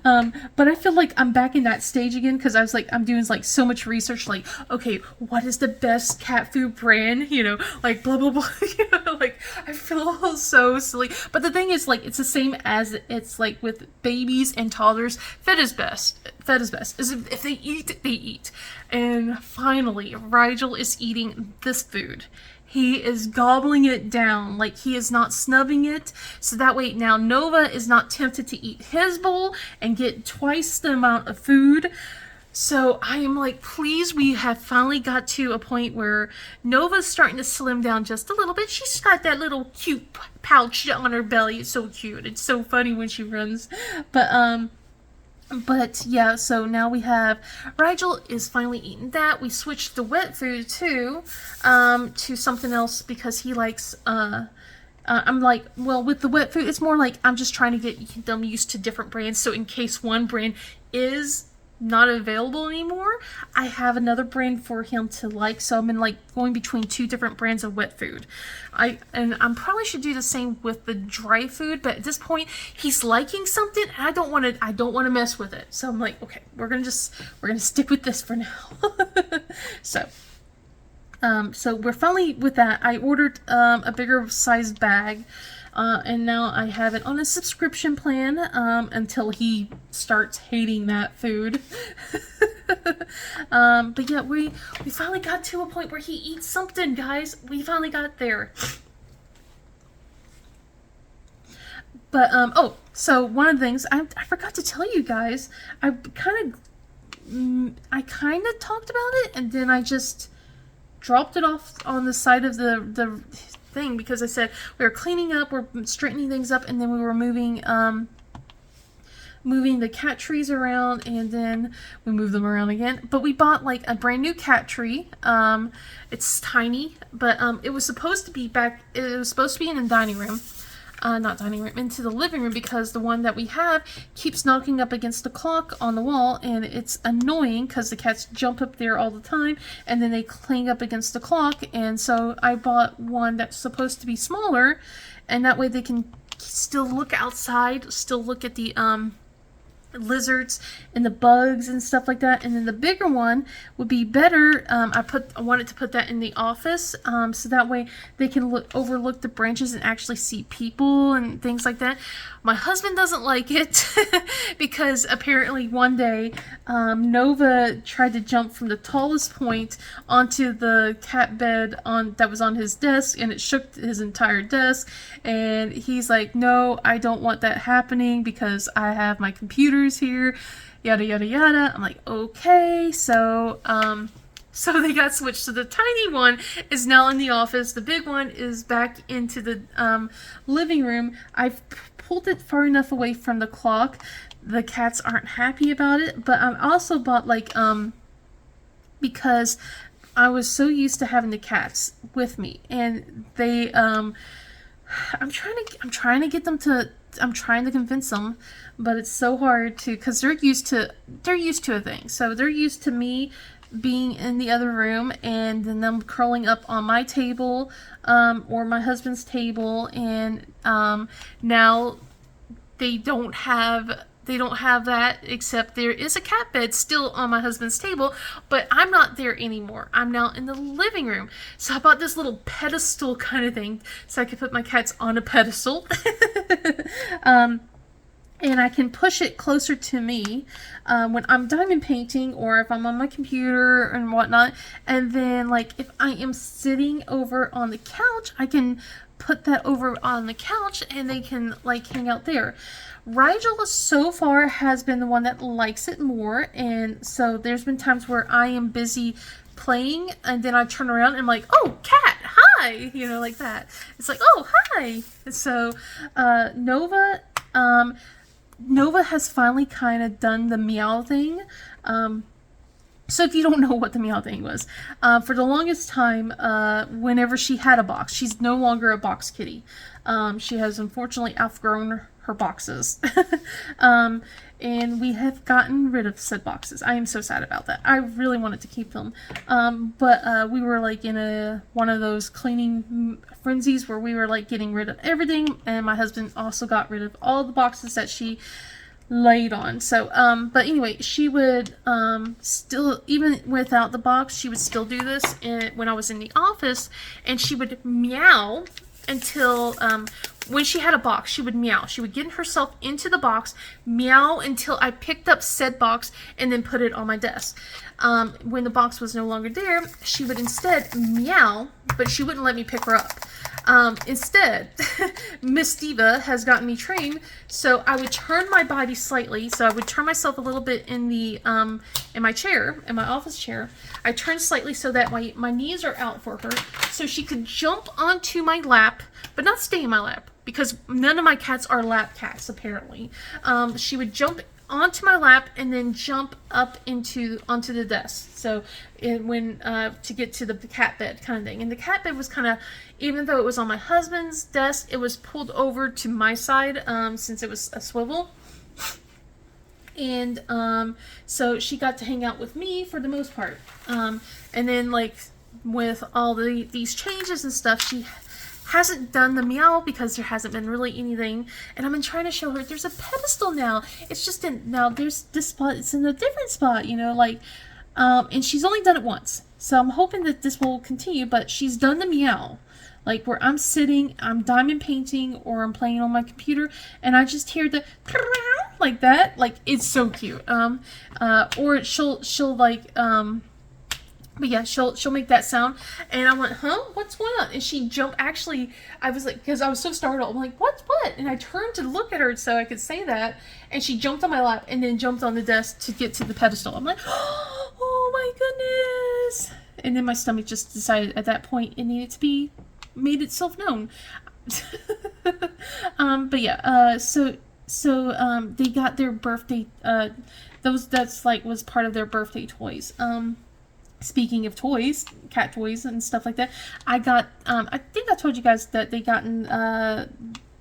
But I feel like I'm back in that stage again, because I was like, I'm doing like so much research, like, okay, what is the best cat food brand, you know, like blah blah blah. You know, like I feel so silly, but the thing is, like, it's the same as it's like with babies and toddlers. Fed is best. If they eat, they eat. And finally, Rigel is eating this food. He is gobbling it down, like he is not snubbing it. So that way now Nova is not tempted to eat his bowl and get twice the amount of food. So I am like, please, we have finally got to a point where Nova's starting to slim down just a little bit. She's got that little cute pouch on her belly. It's so cute. It's so funny when she runs. But yeah, so now we have Rigel is finally eating that. We switched the wet food to something else because he likes I'm like, well, with the wet food, it's more like I'm just trying to get them used to different brands. So in case one brand is not available anymore, I have another brand for him to like. So I'm in like going between 2 different brands of wet food. I'm probably should do the same with the dry food, but at this point he's liking something and I don't want to mess with it. So I'm like, okay, we're gonna stick with this for now. So we're finally with that. I ordered a bigger size bag. And now I have it on a subscription plan until he starts hating that food. But yeah, we finally got to a point where he eats something, guys. We finally got there. But so one of the things I forgot to tell you guys, I kind of talked about it, and then I just dropped it off on the side of the thing, because I said we were cleaning up, we're straightening things up, and then we were moving the cat trees around, and then we moved them around again. But we bought like a brand new cat tree. It's tiny, but it was supposed to be in the dining room. not dining room, into the living room, because the one that we have keeps knocking up against the clock on the wall, and it's annoying because the cats jump up there all the time and then they clang up against the clock. And so I bought one that's supposed to be smaller, and that way they can still look outside, still look at the lizards and the bugs and stuff like that. And then the bigger one would be better. I wanted to put that in the office, so that way they can overlook the branches and actually see people and things like that. My husband doesn't like it because apparently one day Nova tried to jump from the tallest point onto the cat bed that was on his desk, and it shook his entire desk. And he's like, no, I don't want that happening because I have my computers here, yada yada yada. I'm like, okay. So they got switched. So the tiny one is now in the office. The big one is back into the living room. I've pulled it far enough away from the clock. The cats aren't happy about it, but I also bought because I was so used to having the cats with me, and they I'm trying to convince them, but it's so hard to, because they're used to a thing. So they're used to me being in the other room and then them curling up on my table or my husband's table, and now they don't have that, except there is a cat bed still on my husband's table, but I'm not there anymore. I'm now in the living room. So I bought this little pedestal kind of thing so I could put my cats on a pedestal. And I can push it closer to me when I'm diamond painting or if I'm on my computer and whatnot. And then, like, if I am sitting over on the couch, I can put that over on the couch and they can, like, hang out there. Rigel so far has been the one that likes it more, and so there's been times where I am busy playing and then I turn around and I'm like, oh, cat, hi, like that. It's like, oh, hi. So Nova has finally kind of done the meow thing. So if you don't know what the meow thing was, for the longest time, whenever she had a box, she's no longer a box kitty. She has unfortunately outgrown her boxes. And we have gotten rid of said boxes. I am so sad about that. I really wanted to keep them. But we were like in one of those cleaning frenzies where we were like getting rid of everything. And my husband also got rid of all the boxes that she laid on. So, but anyway, she would still, even without the box, she would still do this when I was in the office, and she would meow until when she had a box, she would meow. She would get herself into the box, meow until I picked up said box and then put it on my desk. When the box was no longer there, she would instead meow, but she wouldn't let me pick her up. Instead, Miss Diva has gotten me trained, so I would turn my body slightly. So I would turn myself a little bit in my chair, in my office chair. I turned slightly so that my knees are out for her, so she could jump onto my lap, but not stay in my lap, because none of my cats are lap cats, apparently. She would jump onto my lap and then jump up onto the desk. So to get to the cat bed kind of thing. And the cat bed was kind of, even though it was on my husband's desk, it was pulled over to my side since it was a swivel. And so she got to hang out with me for the most part. And then, like, with all these changes and stuff, she hasn't done the meow because there hasn't been really anything, and I've been trying to show her there's a pedestal now. It's just now there's this spot, it's in a different spot, and she's only done it once, so I'm hoping that this will continue. But she's done the meow, like where I'm sitting, I'm diamond painting, or I'm playing on my computer, and I just hear the like that, like it's so cute. Or she'll like But yeah, she'll make that sound, and I went, huh? What's going on? And she jumped. Actually, I was like, because I was so startled. I'm like, what? And I turned to look at her so I could say that, and she jumped on my lap and then jumped on the desk to get to the pedestal. I'm like, oh my goodness! And then my stomach just decided at that point it needed to be made itself known. But yeah, so they got their birthday. Was part of their birthday toys. Speaking of toys, cat toys and stuff like that, I got, I think I told you guys that they gotten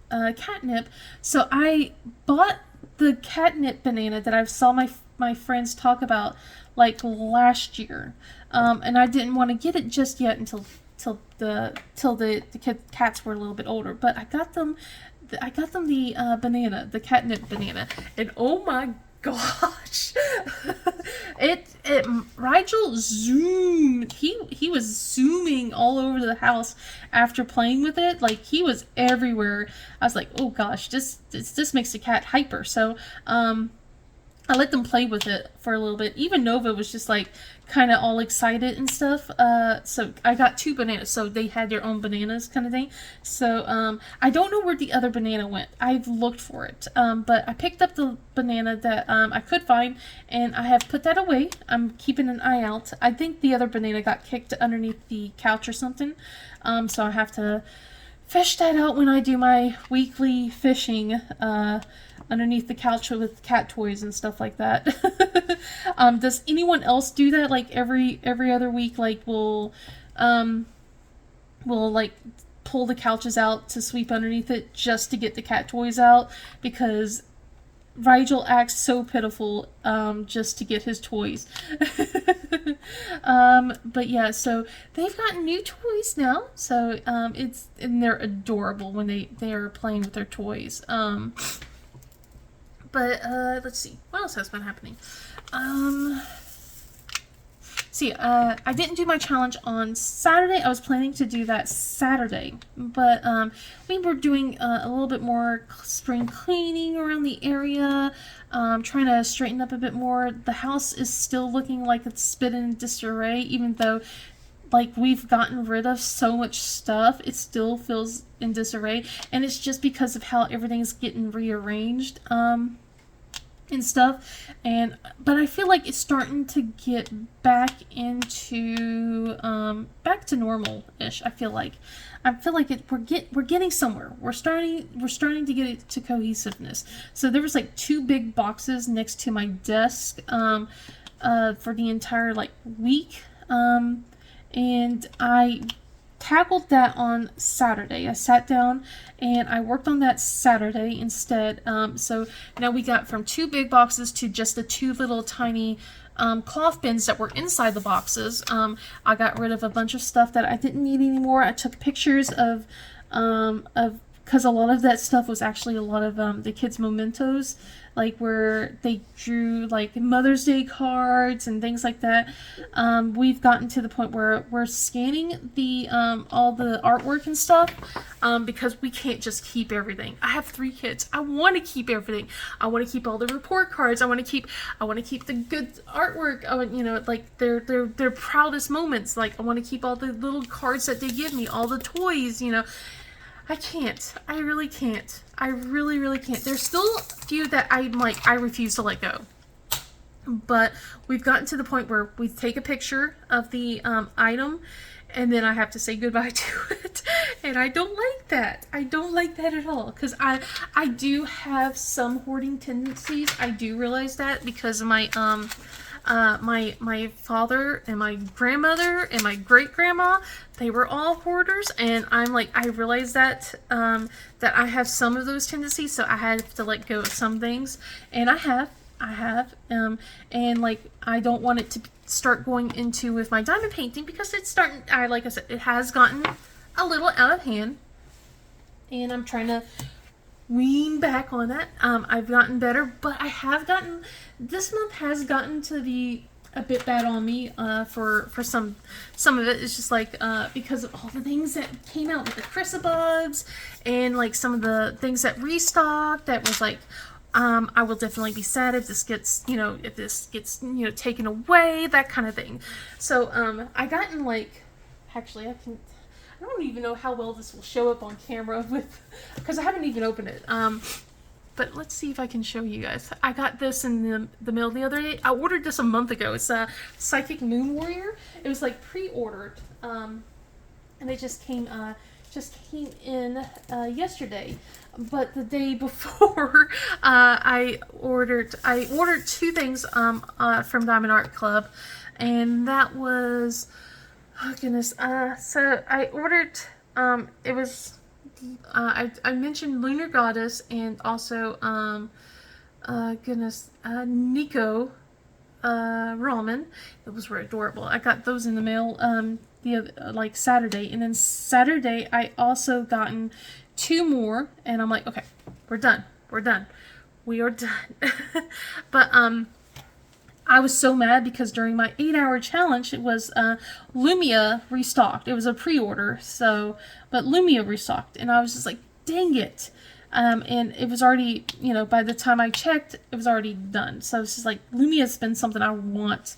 catnip. So I bought the catnip banana that I saw my friends talk about like last year, and I didn't want to get it just yet until the cats were a little bit older. But I got them the banana, the catnip banana, and oh my gosh, it Rigel zoomed. He was zooming all over the house after playing with it. Like, he was everywhere. I was like, oh gosh, this makes the cat hyper. So I let them play with it for a little bit. Even Nova was just like kind of all excited and stuff. So I got 2 bananas, so they had their own bananas kind of thing. So I don't know where the other banana went. I've looked for it, but I picked up the banana that I could find, and I have put that away. I'm keeping an eye out. I think the other banana got kicked underneath the couch or something, so I have to fish that out when I do my weekly fishing underneath the couch with cat toys and stuff like that. Does anyone else do that? Like every other week, like we'll like pull the couches out to sweep underneath it just to get the cat toys out, because Rigel acts so pitiful just to get his toys. But yeah, so they've gotten new toys now. So and they're adorable when they are playing with their toys. But let's see, what else has been happening? I didn't do my challenge on Saturday. I was planning to do that Saturday, but we were doing a little bit more spring cleaning around the area, trying to straighten up a bit more. The house is still looking like it's been in disarray, even though like we've gotten rid of so much stuff. It still feels in disarray, and it's just because of how everything's getting rearranged and stuff. But I feel like it's starting to get back into back to normal-ish. I feel like we're getting somewhere. We're starting to get it to cohesiveness. So there was like 2 big boxes next to my desk for the entire like week, and I tackled that on Saturday. I sat down and I worked on that Saturday instead. So now we got from 2 big boxes to just the 2 little tiny cloth bins that were inside the boxes. I got rid of a bunch of stuff that I didn't need anymore. I took pictures of because a lot of that stuff was actually a lot of the kids' mementos, like where they drew like Mother's Day cards and things like that. We've gotten to the point where we're scanning the all the artwork and stuff, because we can't just keep everything. I have 3 kids. I want to keep everything. I want to keep all the report cards. I want to keep the good artwork. Like their proudest moments. Like I want to keep all the little cards that they give me, all the toys. I can't. I really can't. I really, really can't. There's still a few that I refuse to let go. But we've gotten to the point where we take a picture of the item, and then I have to say goodbye to it. And I don't like that. I don't like that at all. Because I do have some hoarding tendencies. I do realize that because of my my father and my grandmother and my great grandma, they were all hoarders, and I realized that that I have some of those tendencies, so I have to let go of some things, and I have, and like I don't want it to start going into with my diamond painting because it's starting. Like I said, it has gotten a little out of hand, and I'm trying to wean back on that. I've gotten better, but this month has gotten to be a bit bad on me for some of it. It's just like because of all the things that came out with the Chrissabugs and like some of the things that restocked, that was like I will definitely be sad if this gets taken away, that kind of thing. So I gotten like, actually I don't even know how well this will show up on camera because I haven't even opened it. But let's see if I can show you guys. I got this in the mail the other day. I ordered this a month ago. It's a Psychic Moon Warrior. It was like pre-ordered, and it just came in yesterday. But the day before, I ordered 2 things from Diamond Art Club, and that was, oh goodness. So I ordered it was I mentioned Lunar Goddess and also Nico ramen. Those were adorable. I got those in the mail the other, like Saturday, and then Saturday I also gotten two more, and I'm like, okay, we're done. We're done. We are done. But I was so mad because during my 8-hour challenge, it was Lumia restocked. It was a pre-order, so but Lumia restocked, and I was just like, dang it. And it was already, by the time I checked, it was already done. So it's just like, Lumia's been something I want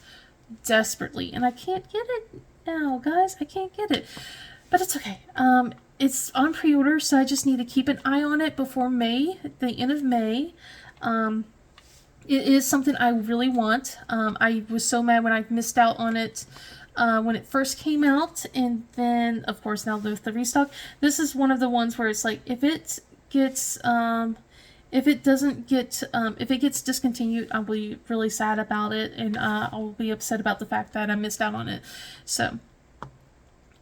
desperately, and I can't get it now, guys. I can't get it, but it's okay. It's on pre-order, so I just need to keep an eye on it before May, the end of May. It is something I really want. I was so mad when I missed out on it when it first came out, and then, of course, now with the restock. This is one of the ones where it's like, if it gets discontinued, I'll be really sad about it, and I'll be upset about the fact that I missed out on it. So,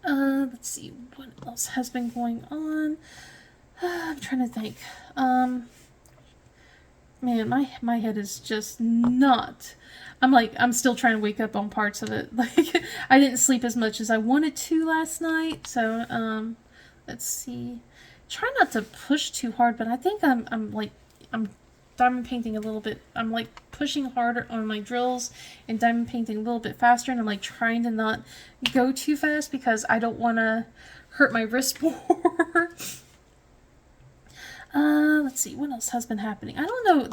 let's see, what else has been going on? I'm trying to think. Man, my head is just not. I'm still trying to wake up on parts of it. Like, I didn't sleep as much as I wanted to last night. So, let's see. Try not to push too hard, but I think I'm diamond painting a little bit. I'm like pushing harder on my drills and diamond painting a little bit faster, and I'm like trying to not go too fast because I don't want to hurt my wrist more. Let's see, what else has been happening? I don't know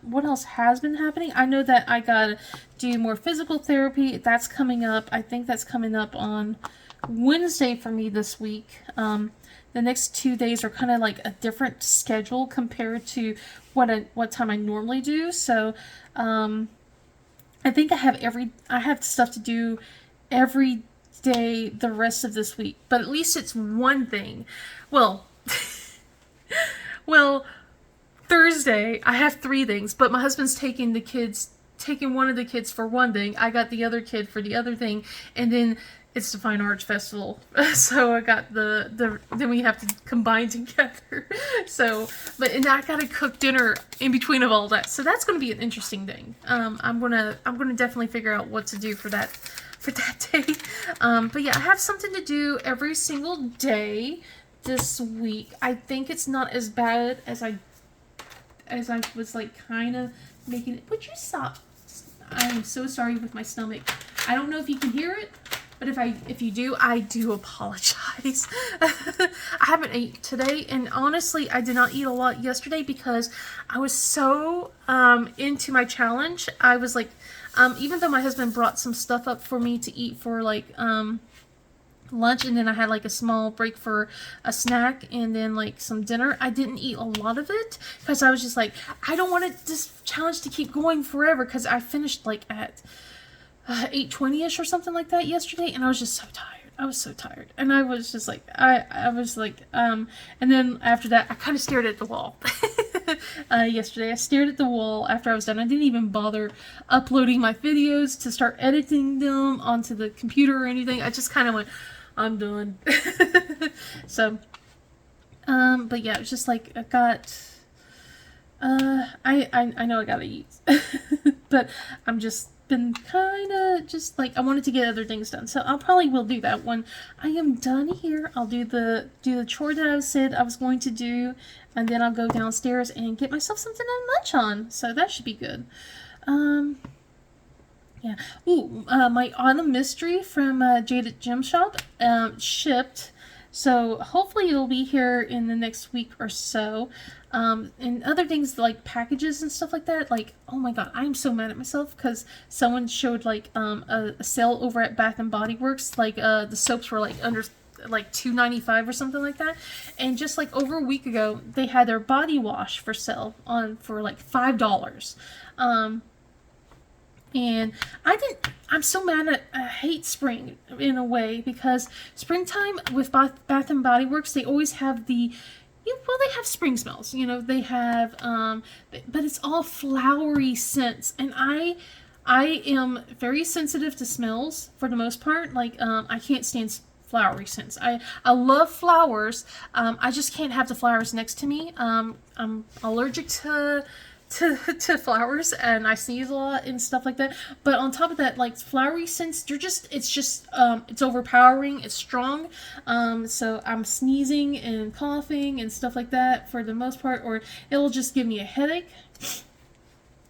what else has been happening. I know that I gotta do more physical therapy. That's coming up. I think that's coming up on Wednesday for me this week. The next 2 days are kind of like a different schedule compared to what time I normally do. So, I think I have stuff to do every day the rest of this week. But at least it's one thing. Well, Thursday I have 3 things, but my husband's taking one of the kids for one thing. I got the other kid for the other thing, and then it's the Fine Arts Festival. So I got then we have to combine together. So, and I gotta cook dinner in between of all that. So that's gonna be an interesting thing. I'm gonna definitely figure out what to do for that day. But yeah, I have something to do every single day this week. I think it's not as bad as I was like kind of making it. Would you stop? I am so sorry with my stomach. I don't know if you can hear it, but if you do, I do apologize. I haven't ate today, and honestly, I did not eat a lot yesterday because I was so into my challenge. I was like, even though my husband brought some stuff up for me to eat for like lunch, and then I had like a small break for a snack and then like some dinner, I didn't eat a lot of it because I was just like, I don't want this challenge to keep going forever, because I finished like at 8:20ish or something like that yesterday, and I was just so tired. I was so tired, and I was just like, I was like, and then after that, I kind of stared at the wall. Yesterday, I stared at the wall after I was done. I didn't even bother uploading my videos to start editing them onto the computer or anything. I just kind of went, I'm done. So, but yeah, it's just like, I got, I know I gotta eat, but I'm just been kind of just like, I wanted to get other things done, so I'll probably will do that when I am done here. I'll do the chore that I said I was going to do, and then I'll go downstairs and get myself something to munch on, so that should be good. Yeah. Ooh, my Autumn Mystery from Jaded Gem Shop shipped, so hopefully it'll be here in the next week or so. And other things like packages and stuff like that, like, oh my god, I'm so mad at myself because someone showed like a sale over at Bath and Body Works, like the soaps were like under like $2.95 or something like that, and just like over a week ago they had their body wash for sale for like $5. And I'm so mad I hate spring in a way, because springtime with Bath and Body Works, they always have they have spring smells, they have, but it's all flowery scents, and I am very sensitive to smells for the most part. Like, I can't stand flowery scents. I love flowers. I just can't have the flowers next to me. I'm allergic to flowers, and I sneeze a lot and stuff like that. But on top of that, like flowery scents, it's overpowering. It's strong. So I'm sneezing and coughing and stuff like that for the most part, or it will just give me a headache.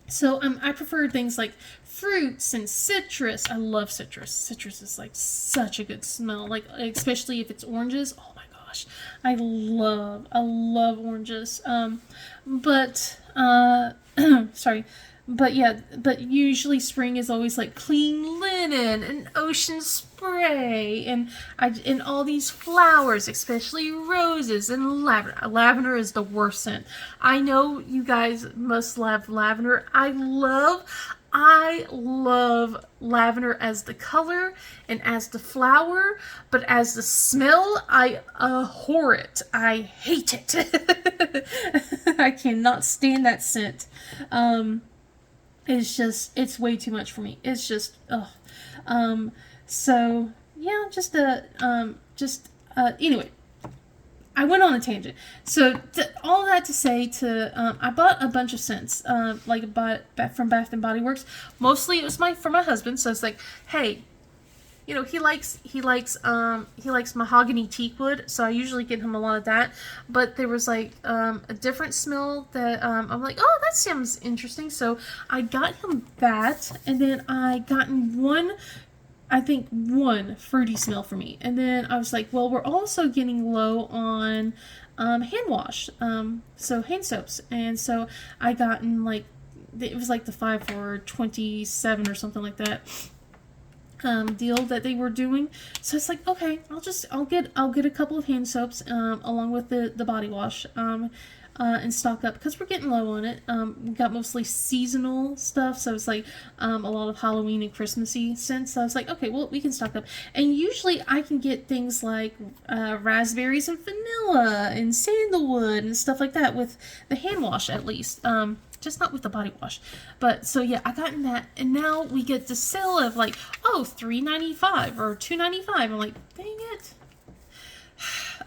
So I prefer things like fruits and citrus. I love citrus. Citrus is like such a good smell, like especially if it's oranges. Oh my gosh, I love oranges. But sorry. But yeah, but usually spring is always like clean linen and ocean spray and all these flowers, especially roses and lavender. Lavender is the worst scent. I know you guys must love lavender. I love lavender as the color and as the flower, but as the smell, I abhor it. I hate it. I cannot stand that scent. It's way too much for me. It's just, ugh. So yeah, anyway, I went on a tangent. So all that to say, I bought a bunch of scents, from Bath and Body Works. Mostly it was for my husband. So it's like, hey, he likes mahogany teakwood, so I usually get him a lot of that. But there was like a different smell that I'm like, oh, that sounds interesting. So I got him that, and then I gotten one fruity smell for me. And then I was like, well, we're also getting low on hand wash, so hand soaps. And so I gotten it was like the 5 for $27 or something like that. Deal that they were doing. So it's like, okay, I'll get a couple of hand soaps along with the body wash and stock up because we're getting low on it. We got mostly seasonal stuff, so it's like a lot of Halloween and Christmassy scents. So I was like, okay, well, we can stock up. And usually I can get things like raspberries and vanilla and sandalwood and stuff like that with the hand wash, at least. Just not with the body wash. But so yeah, I gotten that, and now we get the sale of like, oh, $3.95 or $2.95. I'm like, dang it.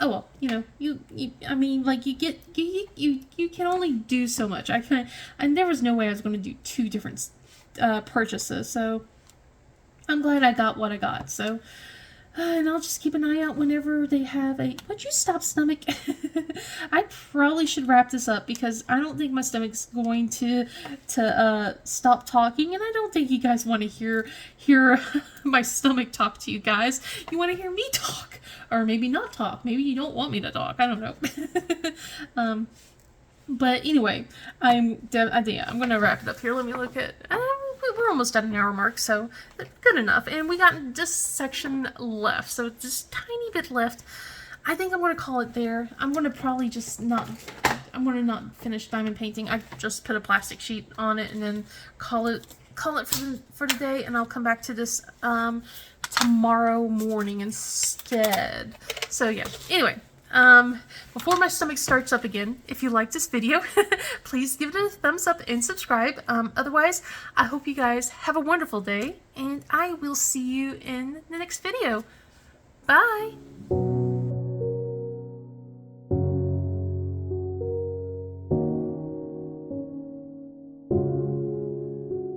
Oh well, you can only do so much. And there was no way I was going to do 2 different purchases. So I'm glad I got what I got. So. And I'll just keep an eye out whenever they have would you stop, stomach? I probably should wrap this up because I don't think my stomach's going to stop talking, and I don't think you guys want to hear my stomach talk to you guys. You want to hear me talk, or maybe not talk. Maybe you don't want me to talk. I don't know. But anyway, I'm gonna wrap it up here. Let me look at. We're almost at an hour mark, so good enough. And we got this section left, so just tiny bit left. I think I'm gonna call it there. I'm gonna probably I'm gonna not finish diamond painting. I just put a plastic sheet on it and then call it for the day. And I'll come back to this tomorrow morning instead. So yeah. Anyway. Before my stomach starts up again, if you like this video, please give it a thumbs up and subscribe. Otherwise, I hope you guys have a wonderful day, and I will see you in the next video. Bye!